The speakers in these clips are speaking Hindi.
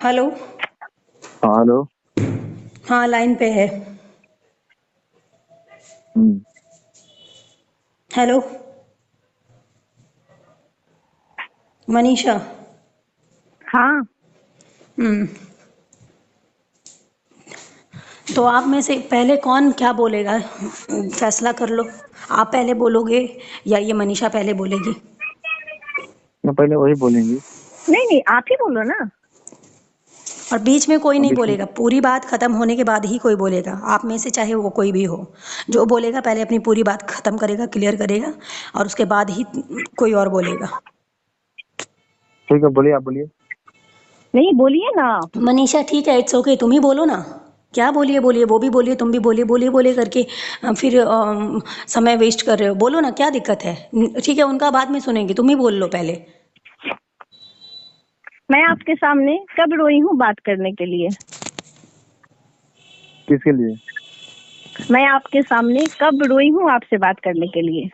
हेलो। हाँ हेलो। हाँ, लाइन पे है। हम्म। हेलो मनीषा। हाँ। हम्म। तो आप में से पहले कौन क्या बोलेगा, फैसला कर लो। आप पहले बोलोगे या ये मनीषा पहले बोलेगी? मैं पहले वही बोलेंगी। नहीं नहीं, आप ही बोलो ना। और बीच में कोई नहीं अभी बोलेगा, पूरी बात खत्म होने के बाद ही कोई बोलेगा, आप में से चाहे वो कोई भी हो। जो बोलेगा पहले अपनी पूरी बात खत्म करेगा, क्लियर करेगा, और उसके बाद ही कोई और बोलेगा। ठीक है, बोलिए, आप बोलिए। नहीं, बोलिए ना आप। मनीषा ठीक है, इट्स ओके, तुम ही बोलो ना। क्या बोलिए बोलिए, वो भी बोलिए, तुम भी बोलिए, बोलिए बोलिए करके फिर समय वेस्ट कर रहे हो। बोलो ना, क्या दिक्कत है? ठीक है, उनका बाद में सुनेंगे, तुम ही बोल लो पहले। मैं आपके सामने कब रोई हूँ बात करने के लिए? किसके लिए? मैं आपके सामने कब रोई हूँ आपसे बात करने के लिए?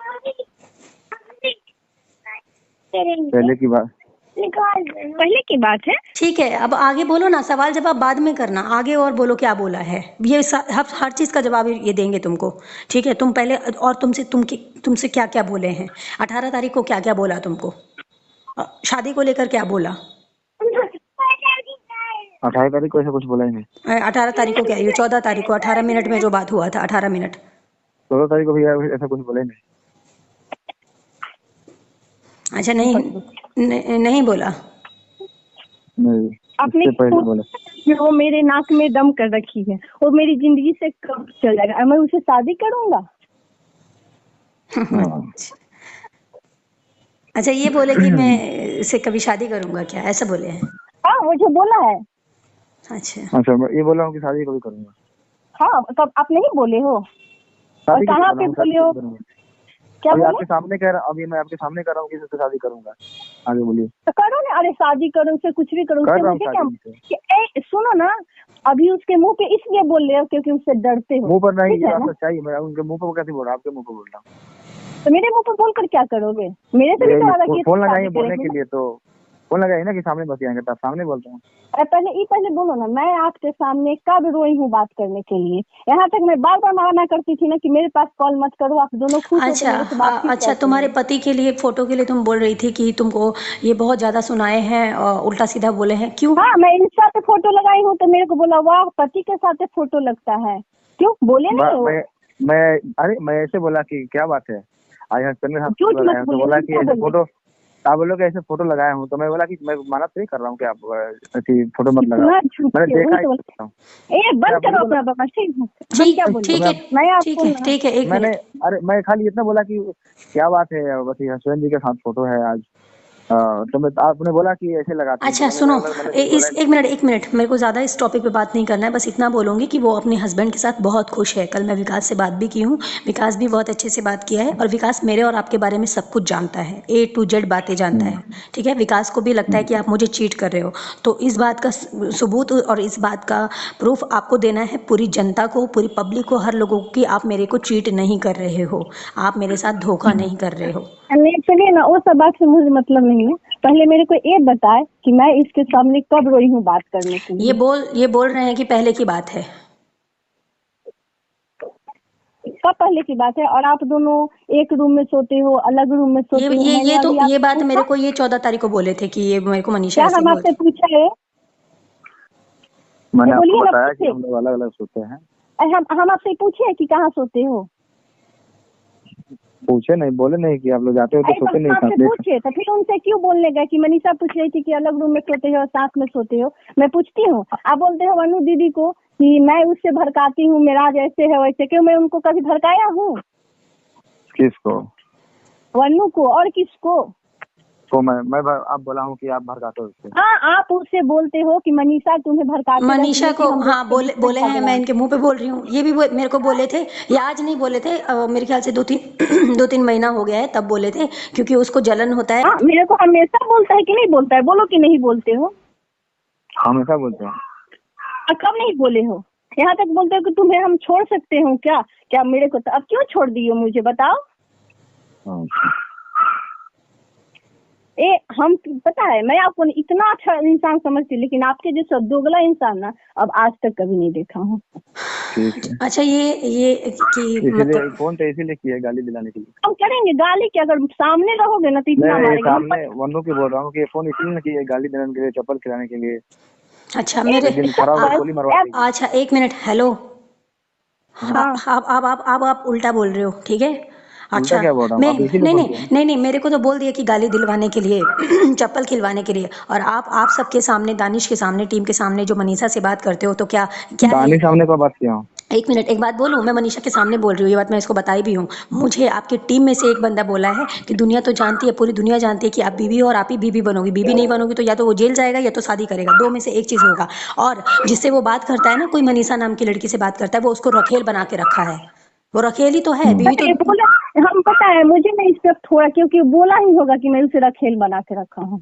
पहले की बात। पहले की बात है। ठीक है, अब आगे बोलो ना, सवाल जवाब बाद में करना, आगे और बोलो क्या बोला है। ये हर चीज़ का जवाब ये देंगे तुमको। ठीक है, तुम पहले, और तुमसे क्या क्या बोले हैं? 18 तारीख को क्या क्या बोला तुमको? शादी को लेकर क्या बोला? 18 तारीख को ऐसा कुछ बोला ही नहीं। 18 तारीख को क्या, ये 14 तारीख को 18 मिनट में जो बात हुआ था, 18 मिनट। 16 तारीख को भी ऐसा कुछ बोला ही नहीं। अच्छा, नहीं बोला। नहीं, आपने इससे पहले बोला। वो मेरे नाक में दम कर रखी है, वो मेरी जिंदगी से कब चल जाएगा? मैं उसे शादी करूंगा? हाँ। अच्छा, ये बोले कि मैं इससे कभी शादी करूंगा, क्या ऐसा बोले हैं? हाँ, मुझे बोला है। अच्छा। अच्छा, मैं ये बोला हूँ कि शादी कभी करूंगा। हाँ, तब आप नहीं बोले हो? और शादी कहाँ किससे पे करूंगा? शादी बोले हो? किससे करूंगा? क्या अभी बोले? आपके सामने कह रहा हूँ, अभी मैं आपके सामने कह रहा हूँ कि इससे शादी करूंगा। आगे बोलिए। तो करो ना, अरे शादी करो, उससे कुछ भी करो, कर उससे रहा हूँ मुझे क्या? शादी उनसे। सुनो ना, अभी उसके मुंह पे इसलिए बोल रहे हो क्योंकि उससे डरते हो। मुंह पर नहीं, ठीक ये है बात ना? सच्चाई है। मैं उनके मुंह पर कैसे बोल रहा हूँ? आपके मुंह पर बोल रहा हूँ। तो मेरे मुंह पे बोलकर क्या करोगे? मेरे से भी तो वादा किए थे फोन लगाइए शादी बोलने करेंगे के ना। लिए, तो फोन लगाइए ना कि सामने बतियाएंगे, तब सामने बोलता हूँ। अरे पहले बोलो ना, मैं आपके सामने कब रोई हूँ बात करने के लिए? यहाँ तक मैं बार बार मना करती थी ना कि मेरे पास कॉल मत करो, आप दोनों खुश हो तो अच्छा, मेरे से बातचीत अच्छा, करते तुम्हारे हैं। पति के लिए, फोटो के लिए तुम बोल रही थी कि तुमको ये बहुत ज्यादा सुनाए हैं और उल्टा सीधा बोले हैं, क्यों? हाँ, मैं इंस्टा पे फोटो लगाई हूँ तो मेरे को बोला वाह पति के साथ फोटो लगता है। क्यों बोले नहीं हो? मैं अरे मैं ऐसे बोला कि क्या बात है, आज हस्बैंड के साथ झूठ फोटो मत लगाया हूं, तो बोलिए, बोला कि उल्टा ऐसे बोलिए। फोटो, आप बोलो कि ऐसे फोटो लगाया हूँ, तो मैं बोला कि मैं माना तो नहीं कर रहा हूँ कि आप ऐसी फोटो मत लगाओ। कितना झूठ मैंने है, देखा उल्टा ही बोल। हूँ। ए मैं बंद आपको नहीं करो बोला। अपना बकवास, ठीक है? हम ठीक क्या तो बोले? मैं मैं ठीक आपको है ना, ठीक है, एक मैंने मिनट। अरे मैं खाली इतना बोला कि क्या बात है, बस हस्बैंड जी के साथ फोटो है आज। तो मैं, आपने बोला कि ऐसे लगाती हूँ, तो अच्छा सुनो, मैंने कुछ बोला इस ही नहीं। एक मिनट, मेरे को ज़्यादा इस टॉपिक पे बात नहीं करना है, बस इतना बोलूँगी कि वो अपने हस्बैंड के साथ बहुत खुश है। कल मैं विकास से बात भी की हूँ, विकास भी बहुत अच्छे से बात किया है, और विकास मेरे और आपके बारे में सब कुछ जानता है, A to Z बातें जानता है। ठीक है, विकास को भी लगता है कि आप मुझे चीट कर रहे हो, तो इस बात का सबूत और इस बात का प्रूफ आपको देना है पूरी जनता को, पूरी पब्लिक को, हर लोगों को, कि आप मेरे को चीट नहीं कर रहे हो, आप मेरे साथ धोखा नहीं कर रहे हो। नहीं चलिए ना, वो सब बात से मुझे मतलब नहीं है। पहले मेरे को ये बताए कि मैं इसके सामने कब रोई हूँ बात करने के लिए। ये बोल रहे हैं कि पहले की बात है। कब पहले की बात है? और आप दोनों एक रूम में सोते हो, अलग रूम में सोते हो, मैंने अभी ये आपसे बात मेरे पूछा? को ये 14 तारीख को बोले थे कि ये मेरे को मनीषा क्या ऐसे हम बोल। आपसे पूछा है? मैंने आपको बोलिए ना, बताया कि पूछे? हम लोग अलग अलग सोते हैं। हम आपसे पूछे कि कहाँ सोते हो? पूछे नहीं, बोले नहीं कि आप लोग जाते हो तो अरे तो सोते हम नहीं आपसे साथ में। पूछे तो फिर उनसे क्यों बोलने गए कि मनीषा पूछ रही थी कि अलग रूम में सोते हो, साथ में सोते हो? मैं पूछती हूँ, आप बोलते हो अनु दीदी को कि मैं उससे भड़काती हूँ, मेरा जैसे है वैसे। क्यों, मैं उनको कभी भड़काया हूँ? किसको? वन्नू को, और किसको? तो आप बोला हूँ कि आप भड़काते हो उससे। हाँ, आप उससे बोलते हो कि मनीषा तुम्हें भड़काते रहती मनीषा है को, कि हम दोनों हाँ, के बोले बीच में बोले हैं, मैं झगड़ा। इनके मुंह पे बोल रही हूँ, ये भी मेरे को बोले थे। ये आज नहीं बोले थे, मेरे ख्याल से 2-3 2-3 महीना हो गया है, तब बोले थे, क्योंकि उसको जलन होता है। हाँ, मेरे को हमेशा बोलता है कि नहीं बोलता है? बोलो कि नहीं बोलते हो? हमेशा बोलते हैं। और कब नहीं बोले हो? यहाँ तक बोलते हो कि तुम्हें हम छोड़ सकते हो क्या? क्या मेरे को? तो अब क्यों छोड़ दिए मुझे बताओ? हाँ। हम पता है मैं आपको इतना अच्छा इंसान समझती हूँ, लेकिन आपके जैसा दोगला इंसान ना अब आज तक कभी नहीं देखा हूँ। ठीक है, अच्छा ये कि इसीलिए मतलब फोन तो इसीलिए किया गाली दिलाने के लिए। हम करेंगे गाली के, अगर सामने रहोगे ना तो इतना नहीं मारेंगे। हम सामने वनु की बोल रहा हूँ कि फोन इसलिए ना किया गाली देने के लिए, चप्पल खिलाने के लिए। अच्छा मेरे एक दिन खड़ा होकर गोली मरवा देगी। अच्छा एक मिनट, हेलो। हाँ आप उल्टा बोल रहे हो, ठीक है। उल्टा अच्छा क्या बोल रहा हूँ, मैं आप इसीलिए नहीं नहीं बोलते हैं। नहीं नहीं मेरे को तो बोल दिया कि गाली दिलवाने के लिए चप्पल खिलवाने के लिए, और आप सबके सामने, दानिश के सामने, टीम के सामने जो मनीषा से बात करते हो, तो क्या क्या है? दानी सामने को बात किया हूँ। एक मिनट, एक बात बोलूं, मैं मनीषा के सामने बोल रही हूँ, ये बात मैं इसको बताई भी हूँ। मुझे आपकी टीम में से एक बंदा बोला है कि दुनिया तो जानती है, पूरी दुनिया जानती है कि आप बीवी हो और आप ही बीवी बनोगी। बीवी नहीं बनोगी तो या तो वो जेल जाएगा या तो शादी करेगा, दो में से एक चीज होगा। और जिससे वो बात करता है ना, कोई मनीषा नाम की लड़की से बात करता है, वो उसको रखेल बना के रखा है। वो रखेल ही तो है, बीवी तो। ये बोला, हम पता है मुझे नहीं इस पर थोड़ा, क्योंकि बोला ही होगा कि मैं उसे रखेल बना के रखा हूँ।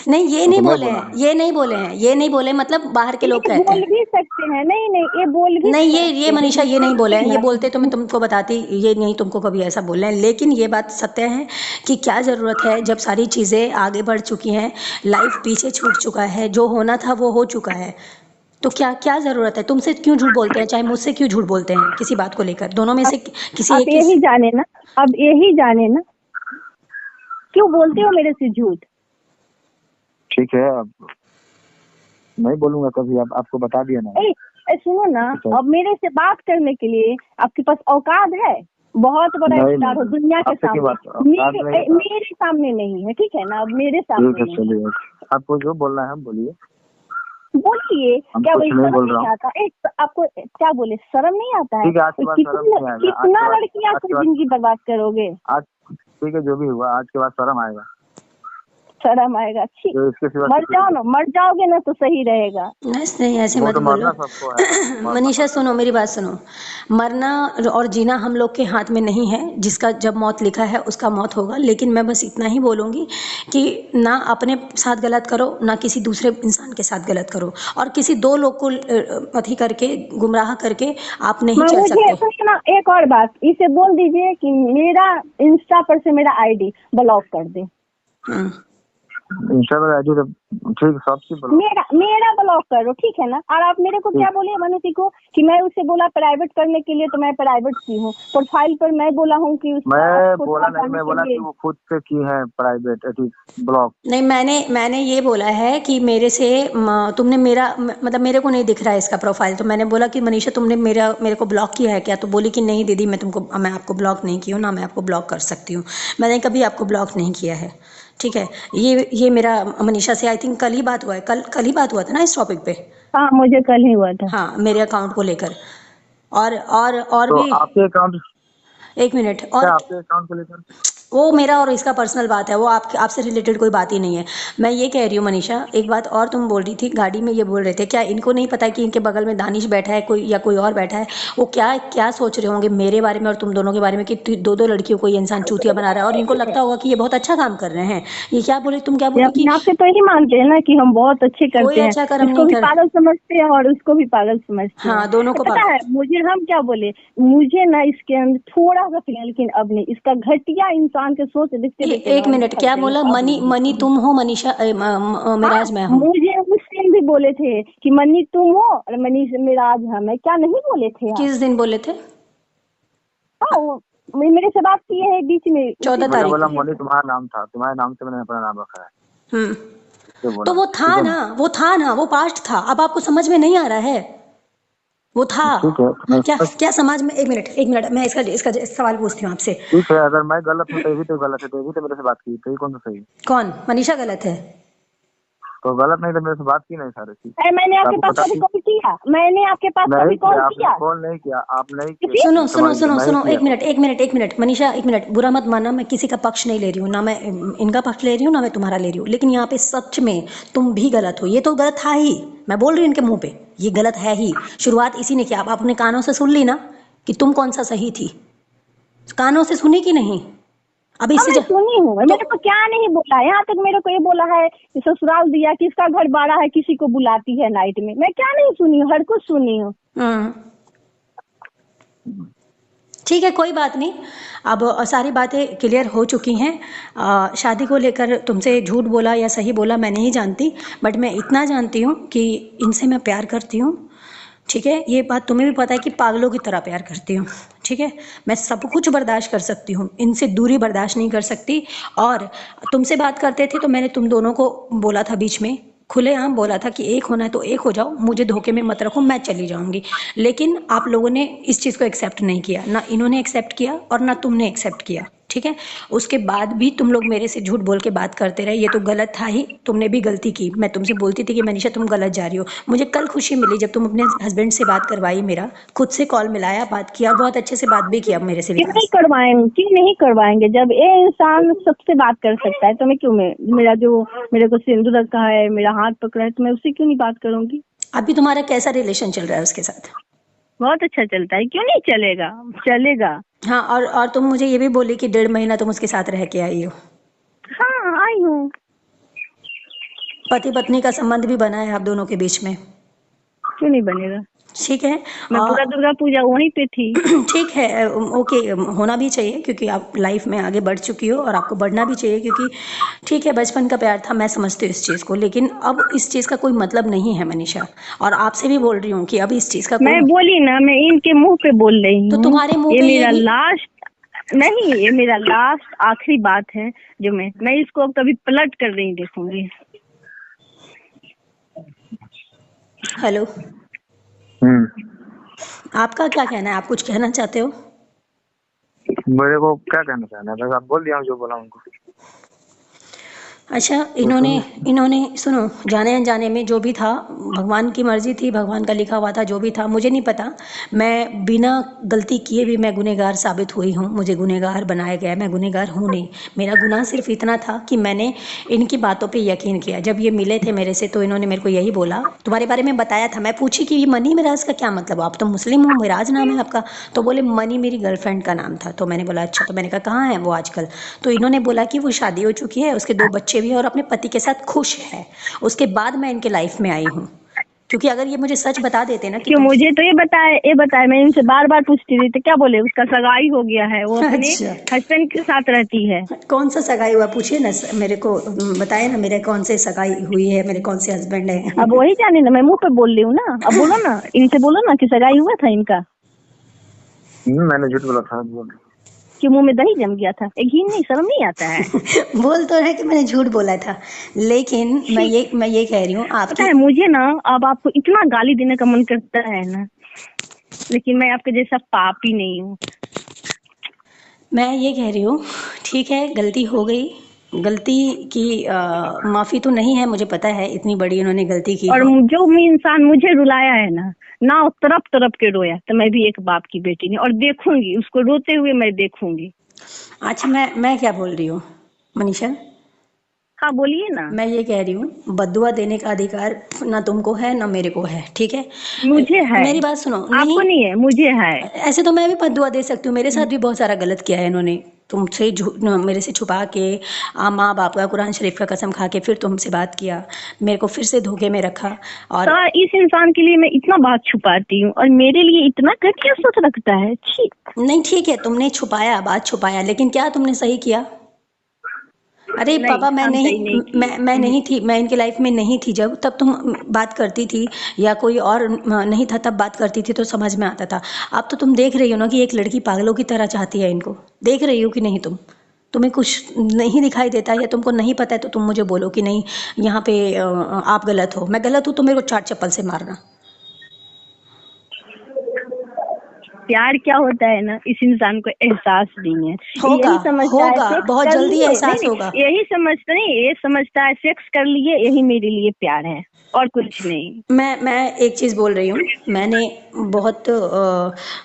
नहीं ये वो नहीं तो मैं बोले बोला हैं, हूँ। ये नहीं बोले हैं, ये नहीं बोले, मतलब बाहर के ये लोग कहते बोल हैं। भी सकते हैं, नहीं नहीं ये बोल भी नहीं सकते ये मनीषा ये नहीं बोले हैं, ये बोलते तो मैं हैं। तुमको बताती, ये नहीं तुमको कभी ऐसा बोल रहे हैं। लेकिन ये बात सत्य है कि क्या ज़रूरत है, जब सारी चीज़ें आगे बढ़ चुकी हैं, लाइफ पीछे छूट चुका है, जो होना था वो हो चुका है, तो क्या क्या ज़रूरत है? तुमसे क्यों झूठ बोलते हैं, चाहे मुझसे क्यों झूठ बोलते हैं किसी बात को लेकर, दोनों में से किसी आप एक यही जाने ना, अब यही जाने ना क्यों बोलते हो मेरे से झूठ। ठीक है, अब नहीं बोलूंगा कभी, अब आपको बता दिया ना। सुनो ना, अब मेरे से बात करने के लिए आपके पास औकात है? बहुत बड़ा स्टार हो दुनिया के सामने, मेरे सामने नहीं है, ठीक है ना? अब मेरे सामने नहीं। चलिए, आपको जो बोलना है बोलिए। बोलिए, क्या बोले, शर्म नहीं आता? आपको क्या बोले, शर्म नहीं आता है? कितना लड़की आपकी जिंदगी बर्बाद करोगे? आज ठीक है, जो भी हुआ आज के बाद शर्म आएगा, शर्म आएगा। ठीक, मर जाओ ना, मर जाओगे ना तो सही रहेगा। नहीं ऐसे मत बोलो। मनीषा सुनो, मेरी बात सुनो। मरना और जीना हम लोग के हाथ में नहीं है, जिसका जब मौत लिखा है उसका मौत होगा। लेकिन मैं बस इतना ही बोलूँगी कि ना अपने साथ गलत करो, ना किसी दूसरे इंसान के साथ गलत करो, और किसी दो लोग को अथी करके, गुमराह करके आप नहीं चल सकते। एक और बात, इसे बोल दीजिए कि मेरा इंस्टा पर से मेरा आईडी ब्लॉक कर दे। इंस्टा पर आईडी ठीक, सबसे मेरा ब्लॉक करो, ठीक है ना? और आप मेरे को क्या बोले मनुति को कि मैं उसे बोला प्राइवेट करने के लिए, तो मैं प्राइवेट की हूँ। प्रोफाइल पर मैं बोला हूँ कि मैं बोला नहीं, मैं बोला कि वो खुद से की है प्राइवेट ब्लॉक। नहीं, मैंने ये बोला है कि मेरे से तुमने मेरा मतलब मेरे को नहीं दिख रहा है इसका प्रोफाइल, तो मैंने बोला कि मनीषा तुमने मेरे को ब्लॉक किया है क्या? तो बोली कि नहीं दीदी, मैं आपको ब्लॉक नहीं की हूँ, ना मैं आपको ब्लॉक कर सकती हूँ, मैंने कभी आपको ब्लॉक नहीं किया है, ठीक है। ये मेरा मनीषा से आई थिंक कल ही बात हुआ है, कल ही बात हुआ था ना इस टॉपिक पे। हाँ मुझे कल ही हुआ था। हाँ, मेरे अकाउंट को लेकर। और तो भी आपके अकाउंट, एक मिनट, और आपके अकाउंट को लेकर वो मेरा और इसका पर्सनल बात है, वो आपसे रिलेटेड कोई बात ही नहीं है। मैं ये कह रही हूँ मनीषा, एक बात और तुम बोल रही थी गाड़ी में, ये बोल रहे थे क्या इनको नहीं पता कि इनके बगल में दानिश बैठा है कोई, या कोई और बैठा है, वो क्या क्या सोच रहे होंगे मेरे बारे में और तुम दोनों के बारे में कि दो लड़कियों को ये इंसान चूतिया बना रहा है, और इनको लगता होगा कि ये बहुत अच्छा काम कर रहे हैं। ये क्या बोले, तुम क्या बोले कि आपसे तो यही मानते हैं ना कि हम बहुत अच्छे करते हैं, अच्छा कर्म इसको नहीं भी कर, पागल समझते हैं और उसको भी पागल समझते हैं। हाँ दोनों को पता है मुझे, हम क्या बोले, मुझे ना इसके अंदर थोड़ा सा फील, लेकिन अब नहीं, इसका घटिया इंसान के सोच देखते एक मिनट, क्या बोला? मनी तुम हो, मनीषा मिराज मैं हूँ। मुझे उस दिन भी बोले थे कि मनी तुम हो और मनीष मिराज हम है, क्या नहीं बोले थे? किस दिन बोले थे? हाँ मेरे से बात की है बीच में, 14 तारीख बोला मनी तुम्हारा नाम था, तुम्हारे नाम से मैंने अपना नाम रखा है। तो वो था ना, वो पास्ट था, अब आपको समझ में नहीं आ रहा है, वो था। क्या समाज में, एक मिनट मैं इसका सवाल पूछती हूँ आपसे। ठीक है, अगर मैं गलत हूँ तो ये भी तो गलत है, तो ये भी तो मेरे से बात की, तो ये कौन सा सही? कौन? मनीषा गलत है? तो गलत नहीं तो मेरे से बात की नहीं सारे चीज। मैंने आपके पास कभी कॉल किया? मैंने आपके पास कभी कॉल किया? कॉल नहीं किया, आप नहीं किया। सुनो, एक मिनट मनीषा, एक मिनट, बुरा मत मानना, मैं किसी का पक्ष नहीं ले रही हूँ, ना मैं इनका पक्ष ले रही हूँ, ना मैं तुम्हारा ले रही हूँ, लेकिन यहाँ पे सच में तुम भी गलत हो। ये तो गलत था ही, मैं बोल रही हूँ इनके मुंह पे, ये गलत है ही। शुरुआत इसी ने किया, आप अपने कानों से सुन ली ना कि तुम कौन सा सही थी, कानों से सुनी कि नहीं? अभी इससे सुनी हूँ, मेरे को क्या नहीं बोला, यहाँ तक मेरे को ये बोला है कि ससुराल दिया, किसका घर बाड़ा है, किसी को बुलाती है नाइट में। मैं क्या नहीं सुनी हूँ, हर कुछ सुनी हूँ। ठीक है, कोई बात नहीं। अब सारी बातें क्लियर हो चुकी हैं। शादी को लेकर तुमसे झूठ बोला या सही बोला मैं नहीं जानती, बट मैं इतना जानती हूँ कि इनसे मैं प्यार करती हूँ। ठीक है, ये बात तुम्हें भी पता है कि पागलों की तरह प्यार करती हूँ। ठीक है, मैं सब कुछ बर्दाश्त कर सकती हूँ, इनसे दूरी बर्दाश्त नहीं कर सकती। और तुमसे बात करते थे तो मैंने तुम दोनों को बोला था, बीच में खुलेआम बोला था कि एक होना है तो एक हो जाओ, मुझे धोखे में मत रखो, मैं चली जाऊंगी। लेकिन आप लोगों ने इस चीज़ को एक्सेप्ट नहीं किया, ना इन्होंने एक्सेप्ट किया और ना तुमने एक्सेप्ट किया। ठीक है, उसके बाद भी तुम लोग मेरे से झूठ बोल के बात करते रहे, ये तो गलत था ही, तुमने भी गलती की। मैं तुमसे बोलती थी कि मनीषा तुम गलत जा रही हो। मुझे कल खुशी मिली जब तुम अपने हस्बैंड से बात करवाई, मेरा खुद से कॉल मिलाया, बात किया, और बहुत अच्छे से बात भी किया मेरे से। क्यों नहीं करवाएंगे, क्यों नहीं करवाएंगे? जब ये इंसान सबसे बात कर सकता है तो मैं क्यों, मेरा जो मेरे को सिंदूर रखा है, मेरा हाथ पकड़ा है, तो मैं उससे क्यों नहीं बात करूंगी? अभी तुम्हारा कैसा रिलेशन चल रहा है उसके साथ? बहुत अच्छा चलता है, क्यों नहीं चलेगा, चलेगा। हाँ, और तुम मुझे ये भी बोली कि 1.5 महीना तुम उसके साथ रह के आई हो। हाँ, आई हूँ। पति पत्नी का संबंध भी बना है आप दोनों के बीच में। क्यों नहीं बनेगा? ठीक है, मैं पूरा दुर्गा पूजा वहीं पे थी। ठीक है, ओके, होना भी चाहिए क्योंकि आप लाइफ में आगे बढ़ चुकी हो और आपको बढ़ना भी चाहिए, क्योंकि ठीक है बचपन का प्यार था, मैं समझती हूँ इस चीज़ को, लेकिन अब इस चीज़ का कोई मतलब नहीं है मनीषा। और आपसे भी बोल रही हूँ कि अब इस चीज़ का मैं कोई, बोली ना, मैं इनके मुंह पे बोल रही तो हूँ। तुम्हारे मुंह ये पे मेरा भी लास्ट नहीं, ये मेरा लास्ट आखिरी बात है जो मैं इसको अब कभी पलट कर नहीं देखूंगी। हेलो, आपका क्या कहना है? आप कुछ कहना चाहते हो? मेरे को क्या कहना चाहना है, बस आप बोल दिया जो बोला उनको। अच्छा, इन्होंने सुनो, जाने अनजाने में जो भी था, भगवान की मर्जी थी, भगवान का लिखा हुआ था, जो भी था मुझे नहीं पता। मैं बिना गलती किए भी मैं गुनहगार साबित हुई हूँ, मुझे गुनहगार बनाया गया, मैं गुनहगार हूँ नहीं। मेरा गुनाह सिर्फ इतना था कि मैंने इनकी बातों पे यकीन किया। जब ये मिले थे मेरे से तो इन्होंने मेरे को यही बोला, तुम्हारे बारे में बताया था। मैं पूछी कि ये मनी मिराज का क्या मतलब, आप तो मुस्लिम हो, मिराज नाम है आपका। तो बोले मनी मेरी गर्लफ्रेंड का नाम था। तो मैंने बोला अच्छा, तो मैंने कहा कहाँ है वो आजकल? तो इन्होंने बोला कि वो शादी हो चुकी है, उसके 2 बच्चे भी हैं और अपने पति के साथ खुश है। उसके बाद मैं इनके लाइफ में आई हूँ, क्योंकि अगर ये मुझे सच बता देते ना कि क्यों, मुझे तो ये बताए, मैं इनसे बार बार पूछती थी तो क्या बोले, उसका सगाई हो गया है, वो अपने अच्छा, हस्बैंड के साथ रहती है। कौन सा सगाई हुआ पूछिए ना मेरे को, बताए ना मेरे कौन से सगाई हुई है, मेरे कौन से हस्बैंड है। अब वही जाने ना, मैं मुंह पे बोल रही हूँ ना। अब बोलो ना, इनसे बोलो ना कि सगाई हुआ था इनका। मैंने झूठ बोला था, बोल कि मुंह में दही जम गया था, एक घी नहीं, शर्म नहीं आता है? बोल तो रहे कि मैंने झूठ बोला था, लेकिन मैं ये कह रही हूँ पता आपकी, है मुझे ना, अब आपको इतना गाली देने का मन करता है ना, लेकिन मैं आपके जैसा पापी नहीं हूँ। मैं ये कह रही हूँ ठीक है, गलती हो गई, गलती की माफ़ी तो नहीं है, मुझे पता है इतनी बड़ी इन्होंने गलती की और है। जो इंसान मुझे रुलाया है ना वो तरफ तरफ के रोया, तो मैं भी एक बाप की बेटी नहीं, और देखूंगी उसको रोते हुए, मैं देखूंगी। अच्छा, मैं क्या बोल रही हूँ मनीषा? हाँ बोलिए ना। मैं ये कह रही हूँ बद्दुआ देने का अधिकार ना तुमको है ना मेरे को है, ठीक है? मुझे है, मेरी बात सुनो। आपको नहीं है, मुझे है। ऐसे तो मैं भी बद्दुआ दे सकती हूँ, मेरे साथ भी बहुत सारा गलत किया है इन्होंने, तुमसे मेरे से छुपा के, माँ बाप का कुरान शरीफ का कसम खा के फिर तुमसे बात किया, मेरे को फिर से धोखे में रखा। और तो इस इंसान के लिए मैं इतना बात छुपाती हूँ और मेरे लिए इतना घटिया सोच रखता है, छी। नहीं ठीक है, तुमने छुपाया, बात छुपाया, लेकिन क्या तुमने सही किया? अरे नहीं, पापा, मैं हम नहीं, सही नहीं किए। मैं नहीं थी, मैं इनकी लाइफ में नहीं थी जब, तब तुम बात करती थी, या कोई और नहीं था तब बात करती थी तो समझ में आता था। अब तो तुम देख रही हो ना कि एक लड़की पागलों की तरह चाहती है इनको, देख रही हो कि नहीं? तुम्हें कुछ नहीं दिखाई देता या तुमको नहीं पता है तो तुम मुझे बोलो कि नहीं यहाँ पे आप गलत हो। मैं गलत हूँ तो मेरे को 4 चप्पल से मारना। प्यार क्या होता है ना, इस इंसान को एहसास नहीं है। होगा, यही समझता है होगा, सेक्स बहुत कर जल्दी लिए, एहसास नहीं होगा। यही समझता नहीं, ये समझता है सेक्स कर लिए यही मेरे लिए प्यार है, और कुछ नहीं। मैं एक चीज़ बोल रही हूँ, मैंने बहुत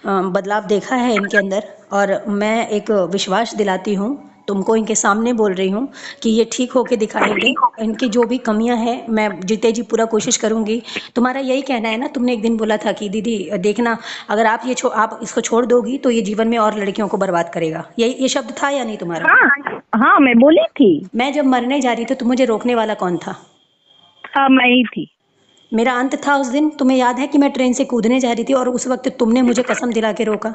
बदलाव देखा है इनके अंदर, और मैं एक विश्वास दिलाती हूँ तुमको, इनके सामने बोल रही हूँ कि ये ठीक होके दिखाएंगे। इनकी जो भी कमियां हैं मैं जीते जी पूरा कोशिश करूँगी। तुम्हारा यही कहना है ना, तुमने एक दिन बोला था कि दीदी देखना, अगर आप आप इसको छोड़ दोगी तो ये जीवन में और लड़कियों को बर्बाद करेगा, ये शब्द था या नहीं तुम्हारा? हाँ हाँ, मैं बोली थी। मैं जब मरने जा रही थी तो मुझे रोकने वाला कौन था? हाँ, मैं ही थी। मेरा अंत था उस दिन। तुम्हें याद है कि मैं ट्रेन से कूदने जा रही थी और उस वक्त तुमने मुझे कसम दिला के रोका?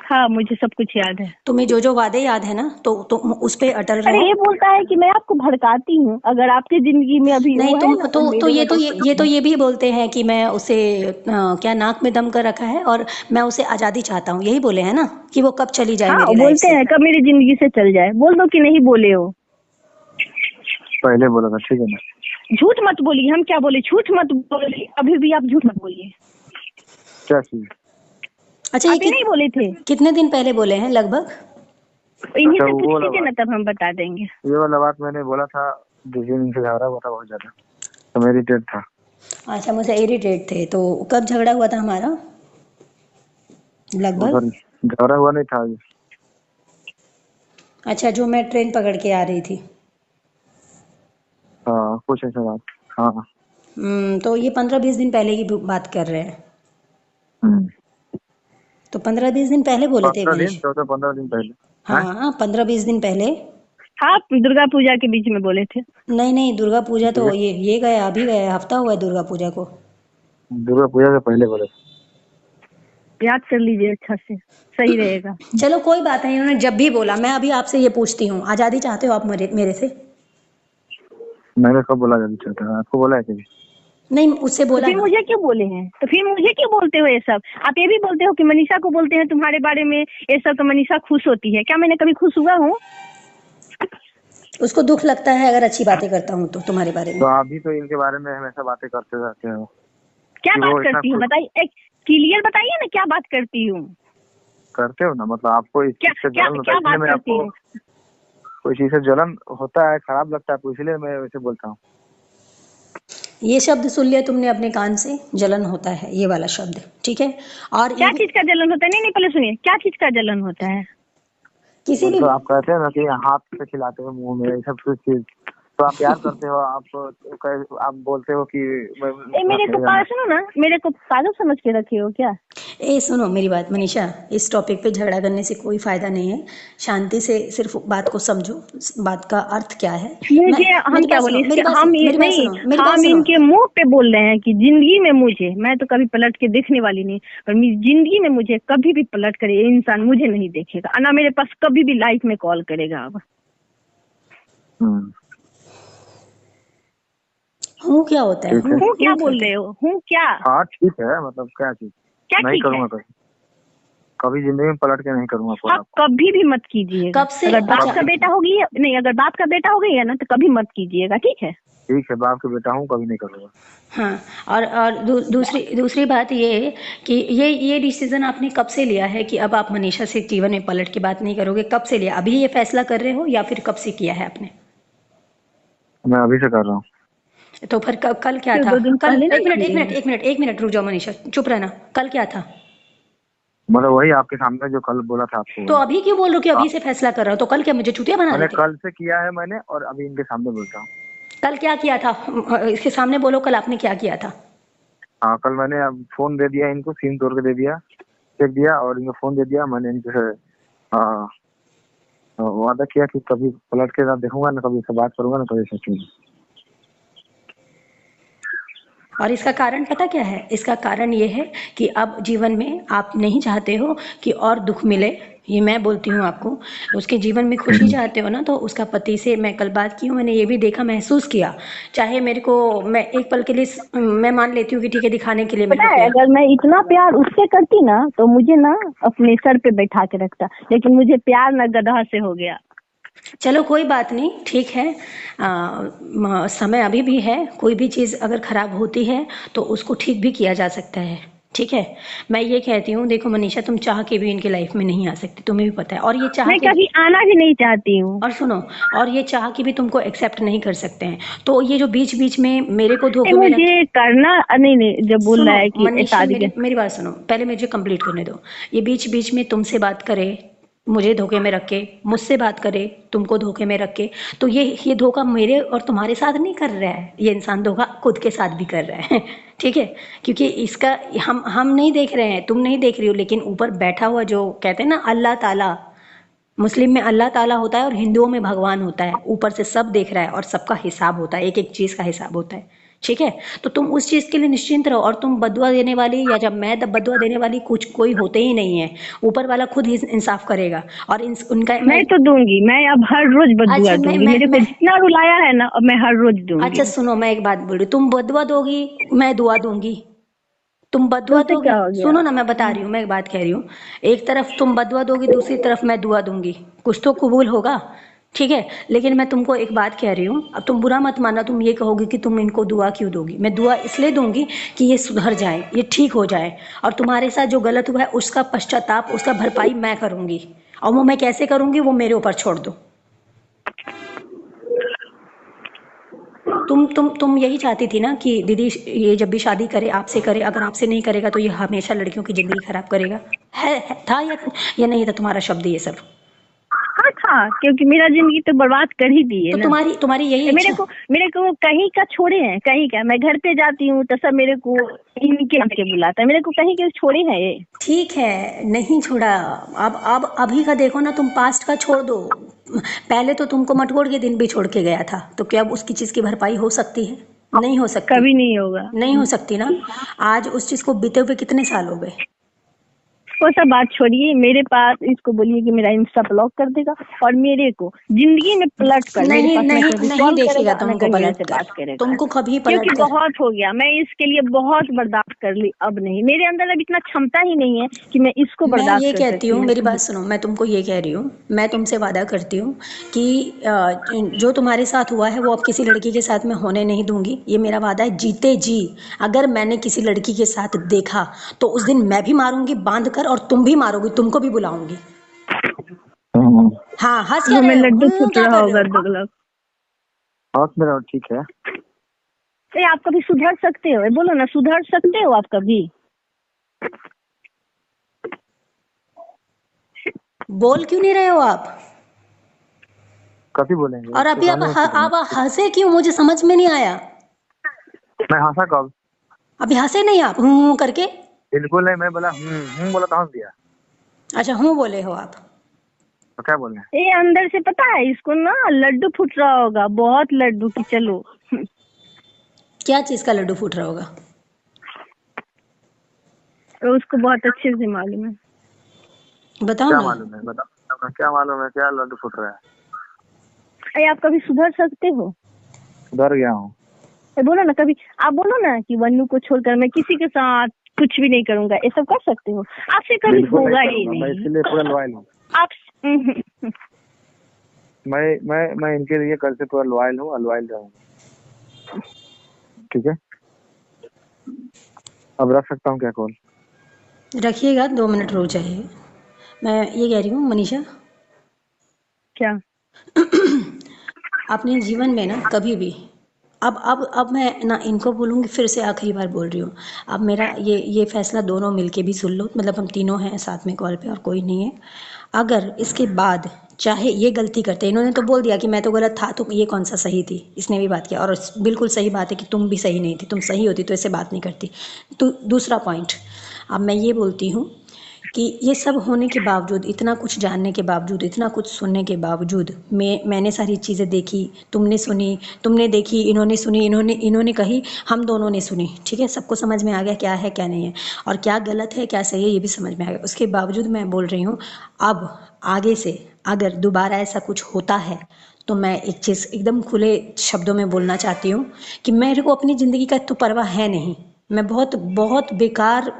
हाँ, मुझे सब कुछ याद है। तुम्हें जो जो वादे याद है ना, तो तुम उस पे अटल अरे रहो। ये बोलता है कि मैं आपको भड़काती हूँ, अगर आपकी जिंदगी में अभी नहीं वो तुम है ना तो मेरे वजह से। ये भी बोलते हैं कि मैं उसे क्या नाक में दम कर रखा है और मैं उसे आज़ादी चाहता हूँ, यही बोले हैं ना कि वो कब चली जाए हाँ, मेरी लाइफ बोलते से। हैं कब मेरी जिंदगी से चल जाए। बोल दो कि नहीं बोले हो। पहले बोला था, ठीक है ना। झूठ मत बोलिए, हम क्या बोले, झूठ मत बोलिए, अभी भी आप झूठ मत बोलिए। क्या चीज? अच्छा, ये अभी नहीं बोले थे, कितने दिन पहले बोले हैं लगभग? इन्हीं अच्छा, से वो पूछ वाला लीजिए ना, बात, तब हम बता देंगे। ये वाला बात मैंने बोला था, जिस दिन इनसे झगड़ा हुआ था बहुत ज्यादा, तो मेरी डेट था। अच्छा, मुझे इरिटेट थे, तो कब झगड़ा हुआ था हमारा लगभग? उधर झगड़ा हुआ नहीं था। अच्छा, जो मैं ट्रेन पकड़ के आ रही थी। हाँ, कुछ ऐसा बात। हाँ हाँ। तो ये 15-20 दिन पहले की बात कर रहे हैं। हम्म। तो 15-20 दिन पहले बोले थे 15 दिन, मनीष। 14-15 दिन पहले। हाँ, हाँ, 15-20 दिन पहले। हाँ, दुर्गा पूजा के बीच में बोले थे। नहीं नहीं, दुर्गा पूजा तो ये गया, अभी गया, हफ्ता हुआ है दुर्गा पूजा को। दुर्गा पूजा से पहले बोले थे। याद कर लीजिए अच्छा से, सही रहेगा। चलो कोई बात नहीं, उन्होंने जब भी बोला, मैं अभी आपसे ये पूछती हूँ, आज़ादी चाहते हो आप मेरे से? मैंने कब बोला जल्दी चाहता है? आपको बोला है कभी? नहीं, उससे तो बोला फिर ना। मुझे क्यों बोले हैं, तो फिर मुझे क्यों बोलते हो ये सब? आप ये भी बोलते हो कि मनीषा को बोलते हैं तुम्हारे बारे में ये सब, तो मनीषा खुश होती है क्या? मैंने कभी खुश हुआ हूँ? उसको दुख लगता है अगर अच्छी बातें करता हूँ तो तुम्हारे बारे में। तो आप भी तो इनके बारे में हमेशा बातें करते रहते हो क्या कि बात वो इतना करती हूँ बताइए, एक क्लियर बताइए ना, क्या बात करती हूँ? करते हो ना, मतलब आपको इस क्या चीज से क्या जलन होता क्या है, इसलिए बात मैं करती आपको, हूँ? कोई चीज से जलन होता है, खराब लगता है आपको, इसलिए मैं वैसे बोलता हूँ। ये शब्द सुन लिया तुमने अपने कान से, जलन होता है, ये वाला शब्द, ठीक है? और क्या ये भी चीज का जलन होता है? नहीं नहीं, पहले सुनिए, क्या चीज का जलन होता है? किसी भी मतलब आप कहते हैं ना कि हाथ से खिलाते हो मुंह में, ये सब कुछ चीज, तो आप प्यार करते हो, आप बोलते हो कि मेरे को सुनो ना, मेरे को पागल समझ के रखे हो क्या? सुनो मेरी बात मनीषा, इस टॉपिक पे झगड़ा करने से कोई फायदा नहीं है। शांति से सिर्फ बात को समझो, बात का अर्थ क्या है। मुझे हम मेरी क्या बात बोले सुनो, इसके, हम नहीं, मेरी बात हम सुनो। इनके मुंह पे बोल रहे हैं कि जिंदगी में मुझे, मैं तो कभी पलट के देखने वाली नहीं, पर जिंदगी में मुझे कभी भी पलट कर ये इंसान मुझे नहीं देखेगा, ना मेरे पास कभी भी लाइफ में कॉल करेगा। अब हूँ क्या होता है? ठीक है। हूँ क्या हूँ बोल रहे हो? हूँ क्या? हाँ ठीक है, मतलब क्या चीज? क्या नहीं ठीक है? करूंगा कभी, कभी जिंदगी में पलट के नहीं करूंगा आप आपको। कभी भी मत कीजिएगा। कब से? अगर बाप अच्छा, का बेटा होगी नहीं, अगर बाप का बेटा हो गई है ना तो कभी मत कीजिएगा, ठीक है? ठीक है, बाप के बेटा हूँ, कभी नहीं करूंगा। हाँ। और दूसरी बात ये है कि ये डिसीजन आपने कब से लिया है कि अब आप मनीषा से जीवन में पलट के बात नहीं करोगे? कब से लिया? अभी ये फैसला कर रहे हो या फिर कब से किया है आपने? मैं अभी से कर रहा हूँ। तो फिर कल क्या फिर था? 2 दिन कल पहले नहीं एक मिनट रुक जाओ मनीषा, चुप रहना। कल क्या था? मतलब वही आपके सामने जो कल बोला था आपको, तो वही। अभी क्यों बोल रहे हो कि अभी से फैसला कर रहा हो? तो कल क्या मुझे चुतिया बना मैंने रहे थे? कल से किया है मैंने, और अभी इनके सामने बोलता हूँ। कल क्या किया था? इसके सामने बोलो, कल आपने क्या किया था? हाँ, कल मैंने अब फोन दे दिया इनको, सिम तोड़ के दे दिया, चेक दिया, और इनको फोन दे दिया। मैंने इनके से वादा किया कि कभी पलट के ना देखूंगा, ना कभी से बात करूंगा, ना कभी सोचूंगा। और इसका कारण पता क्या है? इसका कारण ये है कि अब जीवन में आप नहीं चाहते हो कि और दुख मिले, ये मैं बोलती हूँ आपको। उसके जीवन में खुशी चाहते हो ना, तो उसका पति से मैं कल बात की हूँ, मैंने ये भी देखा, महसूस किया। चाहे मेरे को, मैं एक पल के लिए मैं मान लेती हूँ कि ठीक है, दिखाने के लिए मेरे पता को है, किया। अगर मैं इतना प्यार उससे करती ना तो मुझे ना अपने सर पे बैठा के रखता, लेकिन मुझे प्यार ना गधा से हो गया। चलो कोई बात नहीं, ठीक है। समय अभी भी है, कोई भी चीज़ अगर खराब होती है तो उसको ठीक भी किया जा सकता है, ठीक है? मैं ये कहती हूँ, देखो मनीषा, तुम चाह के भी इनके लाइफ में नहीं आ सकती, तुम्हें भी पता है। और ये चाह मैं के, कभी आना भी नहीं चाहती हूँ। और सुनो, और ये चाह के भी तुमको एक्सेप्ट नहीं कर सकते हैं। तो ये जो बीच बीच में मेरे को धोखे में रख, मुझे करना नहीं नहीं, जब बोल सुनो रहा है कि मनीषा, शादी के, मेरी बात सुनो, पहले मुझे कंप्लीट करने दो। ये बीच बीच में तुमसे बात करे, मुझे धोखे में रख के, मुझसे बात करे, तुमको धोखे में रख के, तो ये धोखा मेरे और तुम्हारे साथ नहीं कर रहा है, ये इंसान धोखा खुद के साथ भी कर रहा है। ठीक है? क्योंकि इसका हम नहीं देख रहे हैं, तुम नहीं देख रही हो, लेकिन ऊपर बैठा हुआ जो कहते हैं ना अल्लाह ताला, मुस्लिम में अल्लाह ताला होता है और हिंदुओं में भगवान होता है, ऊपर से सब देख रहा है और सबका हिसाब होता है, एक एक चीज़ का हिसाब होता है। ठीक है, तो तुम उस चीज के लिए निश्चिंत रहो। और तुम बदुआ देने वाली या जब मैं बदुआ देने वाली कुछ कोई होते ही नहीं है, ऊपर वाला खुद ही इंसाफ करेगा। और उनका मैं तो दूंगी, मैं अब हर रोज बदुआ अच्छा दूंगी, मेरे को जितना रुलाया है ना अब मैं हर रोज दूंगी। अच्छा सुनो, मैं एक बात बोल रही हूँ, तुम बदुआ दोगी, मैं दुआ दूंगी। तुम बदुआ उससे दोगी, क्या हो गया? सुनो ना मैं बता रही हूँ, मैं एक बात कह रही हूँ। एक तरफ तुम बदुआ दोगी, दूसरी तरफ मैं दुआ दूंगी, कुछ तो कबूल होगा, ठीक है। लेकिन मैं तुमको एक बात कह रही हूँ, अब तुम बुरा मत मानना, तुम ये कहोगे कि तुम इनको दुआ क्यों दोगी। मैं दुआ इसलिए दूंगी कि ये सुधर जाए, ये ठीक हो जाए, और तुम्हारे साथ जो गलत हुआ है उसका पश्चाताप, उसका भरपाई मैं करूंगी। और वो मैं कैसे करूंगी वो मेरे ऊपर छोड़ दो। तुम यही चाहती थी ना कि दीदी ये जब भी शादी करे आपसे करे, अगर आपसे नहीं करेगा तो ये हमेशा लड़कियों की जिंदगी खराब करेगा। था या नहीं था तुम्हारा शब्द ये सब? हाँ था, क्योंकि मेरा जिंदगी तो बर्बाद कर ही दी है तो ना। तुम्हारी यही मेरे को कहीं का छोड़े हैं, कहीं का मैं घर पे जाती हूँ तो सब मेरे को इनके के बुलाता है, मेरे को कहीं के छोड़े हैं ये। ठीक है, नहीं छोड़ा। अब अभी का देखो ना, तुम पास्ट का छोड़ दो। पहले तो तुमको मटकोड़ के दिन भी छोड़ के गया था, तो क्या अब उसकी चीज की भरपाई हो सकती है? नहीं हो सकती, कभी नहीं होगा। नहीं हो सकती ना। आज उस चीज को बीते हुए कितने साल हो गए? वो सब बात छोड़िए, मेरे पास इसको बोलिए कि मेरा इंस्टा ब्लॉक कर देगा और मेरे को जिंदगी में पलट कर मेरे नहीं पास नहीं कभी नहीं कॉल देखेगा करेगा ना तुमको कहीं पलट ऐसे कर, बात करेगा। तुमको कभी पलट क्योंकि कर। बहुत हो गया, मैं इसके लिए बहुत बर्दाश्त कर ली, अब नहीं, मेरे अंदर अब इतना क्षमता ही नहीं है कि मैं इसको मैं बर्दाश्त ये कर कहती सकती हूँ, हूँ। मेरी बात सुनो, मैं तुमको ये कह रही हूँ, मैं तुमसे वादा करती हूँ कि जो तुम्हारे साथ हुआ है वो अब किसी लड़की के साथ मैं होने नहीं दूंगी। ये मेरा वादा है, जीते जी अगर मैंने किसी लड़की के साथ देखा तो उस दिन मैं भी मारूंगी बांध कर, और तुम भी मारोगी, तुमको भी बुलाऊंगी। हाँ, हंस क्या हमें रहे हो? लड्डू फूट क्या रहा कर रहे होगा हो? दुगलक। और मेरा ठीक है। आप कभी सुधर सकते हो? बोलो ना, सुधर सकते हो आप कभी? बोल क्यों नहीं रहे हो आप? कभी बोलेंगे? और अभी सुधारने में क्यों आप बोलेंगे? हंसे क्यों? मुझे समझ में नहीं आया। मैं हंसा कब? अभी हंसे नहीं आप करके? बिल्कुल नहीं, मैं बोला बोला तो हंस दिया। अच्छा, हूँ बोले हो आप? तो क्या बोले? ये अंदर से पता है इसको ना लड्डू फूट रहा होगा, बहुत लड्डू की। चलो क्या चीज का लड्डू फूट रहा होगा? तो उसको बहुत अच्छे से मालूम है। बताओ क्या ना। मालूम है? बताओ क्या मालूम है? क्या लड्डू फूट रहा है? आप कभी सुधर सकते हो? डर गया हूँ। बोलो ना कभी, आप बोलो ना कि वन्नू को छोड़कर मैं किसी के साथ कुछ भी नहीं करूंगा, ये सब कर सकते हो? आपसे कभी होगा ही मैं नहीं। इसके लिए पूरा लॉयल हूँ। आप मैं इनके लिए कल से पूरा लॉयल हूँ और लॉयल रहूंगा। ठीक है, अब रख सकता हूँ क्या कॉल? रखिएगा, 2 मिनट रुक जाइए। मैं ये कह रही हूँ मनीषा, क्या? अपने जीवन में ना कभी भी, अब मैं ना इनको बोलूँगी, फिर से आखिरी बार बोल रही हूँ। अब मेरा ये फैसला दोनों मिलके भी सुन लो, मतलब हम तीनों हैं साथ में कॉल पे और कोई नहीं है। अगर इसके बाद चाहे ये गलती करते, इन्होंने तो बोल दिया कि मैं तो गलत था, तो ये कौन सा सही थी, इसने भी बात किया, और बिल्कुल सही बात है कि तुम भी सही नहीं थी, तुम सही होती तो ऐसे बात नहीं करती। तो दूसरा पॉइंट, अब मैं ये बोलती हूँ कि ये सब होने के बावजूद, इतना कुछ जानने के बावजूद, इतना कुछ सुनने के बावजूद, मैंने सारी चीज़ें देखी, तुमने सुनी, तुमने देखी, इन्होंने सुनी, इन्होंने कही, हम दोनों ने सुनी, ठीक है। सबको समझ में आ गया क्या है क्या नहीं है, और क्या गलत है क्या सही है ये भी समझ में आ गया। उसके बावजूद मैं बोल रही हूँ, अब आगे से अगर दोबारा ऐसा कुछ होता है तो मैं एक चीज़ एकदम खुले शब्दों में बोलना चाहती हूँ कि मेरे को अपनी ज़िंदगी का तो परवाह है नहीं। मैं बहुत बहुत बेकार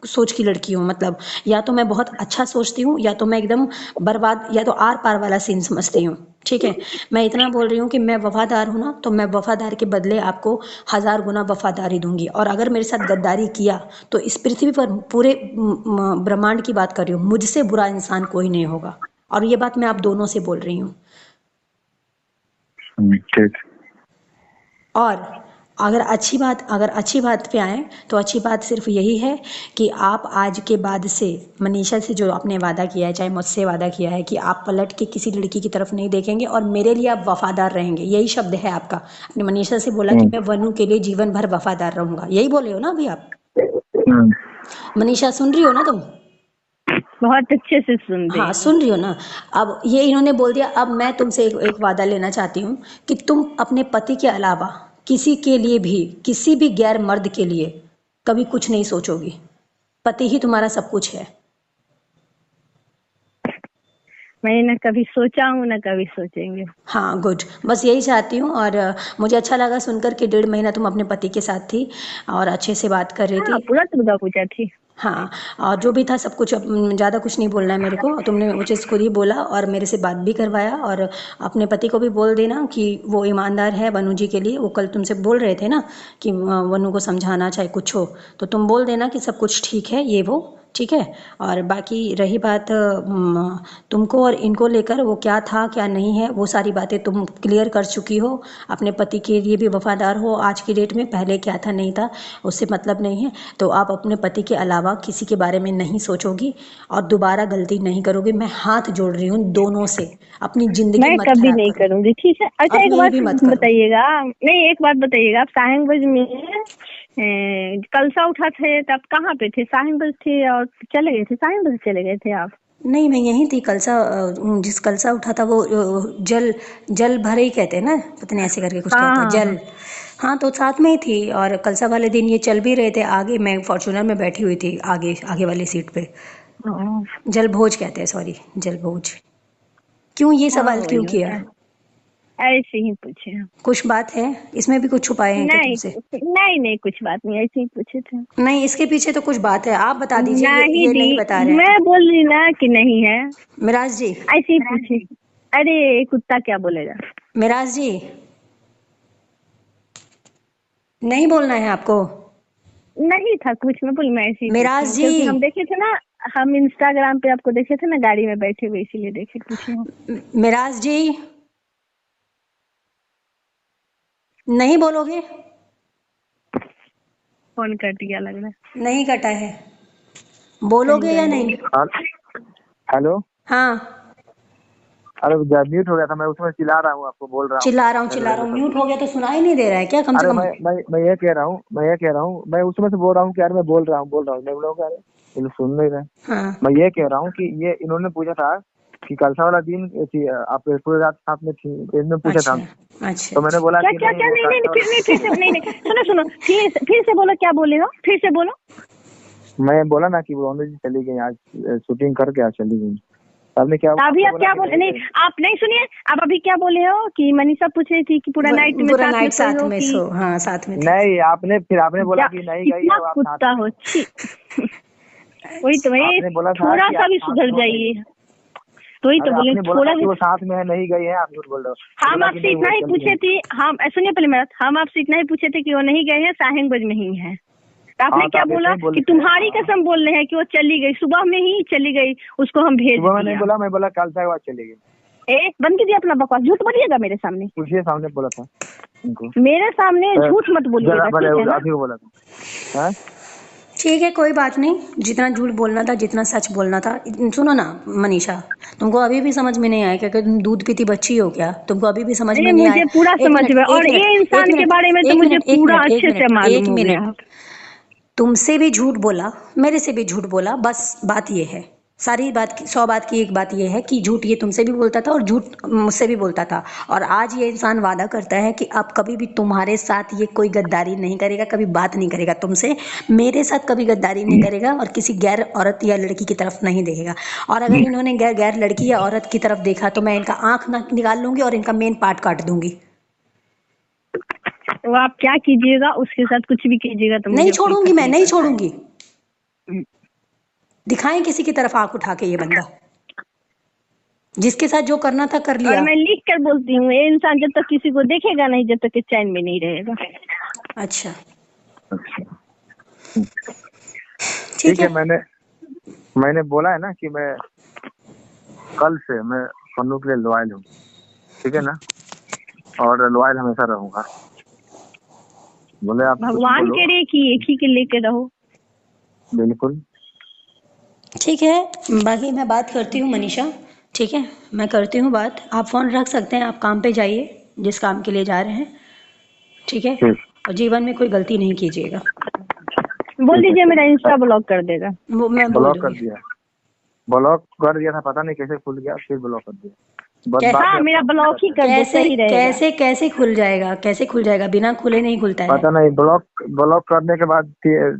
सोच की लड़की हूँ, मतलब या तो मैं बहुत अच्छा सोचती हूँ या तो मैं एकदम बर्बाद, या तो आर पार वाला सीन समझती हूँ, ठीक है। मैं इतना बोल रही हूँ कि मैं वफादार हूँ ना, तो मैं वफादार के बदले आपको 1000 गुना वफादारी दूंगी। और अगर मेरे साथ गद्दारी किया तो इस पृथ्वी पर पूरे ब्रह्मांड की बात कर रही हूँ, मुझसे बुरा इंसान कोई नहीं होगा। और ये बात मैं आप दोनों से बोल रही हूँ। ठीक। और अगर अच्छी बात पे आए तो अच्छी बात सिर्फ यही है कि आप आज के बाद से मनीषा से जो आपने वादा किया है, चाहे मुझसे वादा किया है, कि आप पलट के किसी लड़की की तरफ नहीं देखेंगे और मेरे लिए आप वफादार रहेंगे। यही शब्द है आपका। आपने मनीषा से बोला कि मैं वनु के लिए जीवन भर वफादार रहूंगा, यही बोले हो ना अभी आप? मनीषा सुन रही हो ना तुम? बहुत अच्छे से सुन रही हाँ, सुन रही हो ना? अब ये इन्होंने बोल दिया। अब मैं तुमसे एक वादा लेना चाहती हूँ कि तुम अपने पति के अलावा किसी के लिए भी, किसी भी गैर मर्द के लिए कभी कुछ नहीं सोचोगी। पति ही तुम्हारा सब कुछ है। मैंने न कभी सोचा हूँ न कभी सोचेंगे। हाँ गुड, बस यही चाहती हूँ। और मुझे अच्छा लगा सुनकर कि 1.5 महीना तुम अपने पति के साथ थी और अच्छे से बात कर रही हाँ, थी। पूरा दुर्गा पूजा थी। हाँ, और जो भी था सब कुछ, ज़्यादा कुछ नहीं बोलना है मेरे को। तुमने मुझे खुद ही बोला और मेरे से बात भी करवाया। और अपने पति को भी बोल देना कि वो ईमानदार है वनु जी के लिए। वो कल तुमसे बोल रहे थे ना कि वनु को समझाना चाहे कुछ हो, तो तुम बोल देना कि सब कुछ ठीक है, ये वो ठीक है। और बाकी रही बात तुमको और इनको लेकर, वो क्या था क्या नहीं है, वो सारी बातें तुम क्लियर कर चुकी हो। अपने पति के लिए भी वफादार हो आज की डेट में, पहले क्या था नहीं था उससे मतलब नहीं है। तो आप अपने पति के अलावा किसी के बारे में नहीं सोचोगी और दोबारा गलती नहीं करोगी। मैं हाथ जोड़ रही हूँ दोनों से, अपनी जिंदगी मैं मत कभी खराब नहीं करो। करूंगी, ठीक है। अच्छा, एक अपनी बात भी मत करो। बताइएगा। नहीं, एक बात बताइएगा, आप साहिबगंज में कलसा उठा थे तब कहाँ पे थे? साहिबगंज थे और चले गए थे, साहिबगंज चले गए थे आप? नहीं, मैं यहीं थी। कलसा जिस कलसा उठा था वो जल जल भरे ही कहते हैं ना, पता नहीं ऐसे करके कुछ हाँ कहते हैं, हाँ जल। हाँ। हाँ, तो साथ में ही थी। और कलसा वाले दिन ये चल भी रहे थे आगे, मैं फॉर्च्यूनर में बैठी हुई थी आगे आगे वाली सीट पे। हाँ, जल भोज कहते हैं, सॉरी, जल भोज। क्यों ये हाँ, सवाल क्यों वही किया? होता है। ऐसे ही पूछे हम। कुछ बात है इसमें भी? कुछ छुपाए हैं क्या नहीं तुमसे? नहीं नहीं, कुछ बात नहीं, ऐसे ही पूछे थे। नहीं, इसके पीछे तो कुछ बात है। आप बता दीजिए, नहीं ये नहीं दी, बता रहे मैं हैं। बोल रही ना कि नहीं है, मिराज जी, ऐसे ही पूछे। अरे कुत्ता क्या बोलेगा? मिराज जी, नहीं बोलना है आपको? नहीं था कुछ, मैं बोली, मैं ऐसे ही पूछी मिराज हूँ, जी, क्योंकि हम देखे थे ना, हम इंस्टाग्राम पे आपको देखे थे ना गाड़ी में बैठे हुए, इसीलिए देखे पूछे हूँ। मिराज जी, नहीं बोलोगे? फोन कट गया लग रहा है। नहीं कटा है, कहीं बोलोगे या गए नहीं? हेलो। हाँ, अरे म्यूट हो गया था, मैं उसमें चिल्ला रहा हूँ, आपको बोल रहा हूँ। चिल्ला रहा हूँ। म्यूट हो गया तो सुनाई नहीं दे रहा है क्या कम से अरे कम? मैं ये कह रहा हूँ, मैं उसमें से बोल रहा हूँ कि यार मैं बोल रहा हूँ, नहीं बोलोगे? अरे ये लोग सुन नहीं रहे। हाँ, मैं ये कह रहा हूँ कि ये इन्होंने पूछा था कि कलसा वाला दिन आप पूरी रात साथ में थी, इन्होंने पूछा था। अच्छा अच्छा तो मैंने बोला क्या कि क्या क्या? नहीं नहीं नहीं, फिर नहीं, फिर से नहीं नहीं, सुनो सुनो, फिर से बोलो, क्या बोले हो? फिर से बोलो। मैं बोला ना कि वो जी चली गई आज, शूटिंग करके आज चली गई। आपने क्या अभी आप क्या बोले? नहीं, आप नहीं सुनिए, आप अभी क्या बोले हो कि मनीषा पूछ रही थी कि पूरा नाइट में पूरा साथ में नाइट सोई साथ हो में कि? सो, हाँ साथ में थे। नहीं, आपने बोला क्या कि नहीं गई कितना है, आप साथ कुत्ता में हो, हो। छी। वही तो, वही आपने बोला था थोड़ा कि सा आप भी साथ सुधर में हो। जाइए। तो वही तो अरे बोले, आपने बोला थोड़ा था कि भी। वो साथ में है, नहीं गई है, आप झूठ बोल रहे हो। हम बोला कि आपसे नहीं, इतना वो ही चली पूछे गई। थे, हम सुनिए पहले मेरा, हम आपसे इतना ही पूछे थे कि वो नहीं गए हैं, साहिबगंज में ही है। तो आपने हाँ, तो क्या आप बोला ऐसे ही बोले कि थे। तुम्हारी कसम बोल रहे हैं कि वो चली गई, सुबह में ही चली गई, उसको हम भेज सुबह में नहीं दिया। बोला, मैं बोला कल तक बाद चली गई। बंद कीजिए अपना बकवास, झूठ बोलिएगा मेरे सामने। पूछिए, सामने बोला था उनको। मेरे सामने झूठ मत बोलिएगा, ठीक है ना? अभी बोला था। हाँ? ठीक है, कोई बात नहीं। जितना झूठ बोलना था, जितना सच बोलना था। सुनो ना मनीषा, तुमको अभी भी समझ में नहीं आया क्या कि तुम दूध पीती बच्ची हो क्या? तुमको अभी भी समझ में अरे नहीं मुझे आया? पूरा एक समझ मिनट में, एक और मिनट ये एक इंसान के मिनट बारे में तो एक मुझे मिनट एक पूरा मिनट एक अच्छे से मिनट मालूम एक हो गया। मिनट तुमसे भी झूठ बोला, मेरे से भी झूठ बोला। बस बात ये है, सारी बात की 100 बात की एक बात ये है कि झूठ ये तुमसे भी बोलता था और झूठ मुझसे भी बोलता था। और आज ये इंसान वादा करता है कि अब कभी भी तुम्हारे साथ ये कोई गद्दारी नहीं करेगा, कभी बात नहीं करेगा तुमसे, मेरे साथ कभी गद्दारी नहीं करेगा और किसी गैर औरत या लड़की की तरफ नहीं देखेगा। और अगर इन्होंने गैर लड़की या औरत की तरफ देखा तो मैं इनका आंख निकाल लूंगी और इनका मेन पार्ट काट दूंगी। तो आप क्या कीजिएगा, उसके साथ कुछ भी कीजिएगा तो नहीं मुझे कोई छोड़ूंगी, फर्क मैं नहीं नहीं पड़ता है। छोड़ूंगी। दिखाएं किसी की तरफ आंख उठा के ये बंदा, जिसके साथ जो करना था कर और लिया। मैं लिख कर बोलती हूँ, ये इंसान जब तक किसी को देखेगा नहीं, जब तक चैन में नहीं रहेगा। अच्छा ठीक है। मैंने बोला है ना कि मैं कल से मैं पन्नू के लिए लॉयल हूँ, ठीक है ना, और लॉयल हमेशा रहूंगा। बोले आप कुछ भगवान बोलो। करे कि एक ही के लेके रहो। बिल्कुल ठीक है, बाकी मैं बात करती हूँ मनीषा, ठीक है, मैं करती हूँ बात। आप फ़ोन रख सकते हैं, आप काम पे जाइए जिस काम के लिए जा रहे हैं, ठीक है। ठीक। और जीवन में कोई गलती नहीं कीजिएगा। बोल दीजिए मेरा इंस्टा ब्लॉक कर देगा। वो मैं बोल ब्लॉक कर दूंगी। दिया, ब्लॉक कर दिया था, पता नहीं कैसे खुल गया, फिर ब्लॉक कर दिया। बस कै- बात हाँ है, मेरा ब्लॉक ही कर दो, कैसे सही रहेगा। कैसे कैसे खुल जाएगा, कैसे खुल जाएगा? बिना खुले नहीं खुलता है। पता नहीं, ब्लॉक ब्लॉक करने के बाद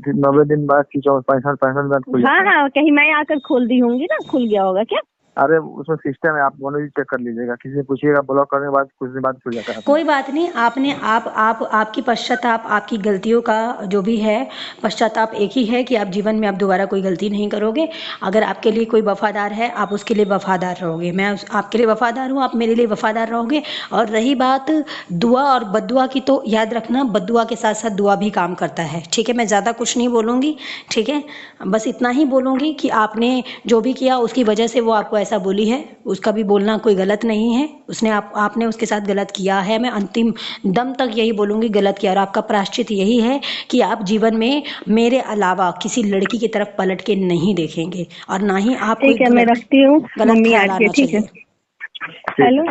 90 दिन बाद की 65 बाद खुल हाँ जाता है। हाँ, कहीं मैं आकर खोल दी होंगी ना, खुल गया होगा क्या? अरे उसमें सिस्टम है, आप दोनों भी चेक कर लीजिएगा, किसी से पूछिएगा, ब्लॉक करने के बाद कुछ दिन बाद खुल जाता है। कोई बात नहीं, आपने आप आपकी पश्चाताप, आपकी गलतियों का जो भी है पश्चाताप एक ही है कि आप जीवन में आप दोबारा कोई गलती नहीं करोगे। अगर आपके लिए कोई वफादार है, आप उसके लिए वफादार रहोगे। मैं आपके लिए वफादार हूँ, आप मेरे लिए वफादार रहोगे। और रही बात दुआ और बद्दुआ की, तो याद रखना बद्दुआ के साथ साथ दुआ भी काम करता है, ठीक है? मैं ज़्यादा कुछ नहीं बोलूँगी, ठीक है? बस इतना ही बोलूँगी कि आपने जो भी किया उसकी वजह से वो आपको ऐसा बोली है, उसका भी बोलना कोई गलत नहीं है। उसने आपने उसके साथ गलत किया है, मैं अंतिम दम तक यही बोलूँगी गलत किया। और आपका प्रायश्चित यही है कि आप जीवन में मेरे अलावा किसी लड़की की तरफ पलट के नहीं देखेंगे, और ना ही आप कोई ठीक है, मैं रखती हूँ, गलत मम्मी आ ख्याल रही है। आना ठीक है, चाहिए। हेलो,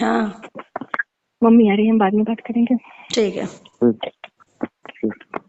हाँ मम्मी आ रही है, हम बाद में बात करेंगे। ठीक है। ठीक।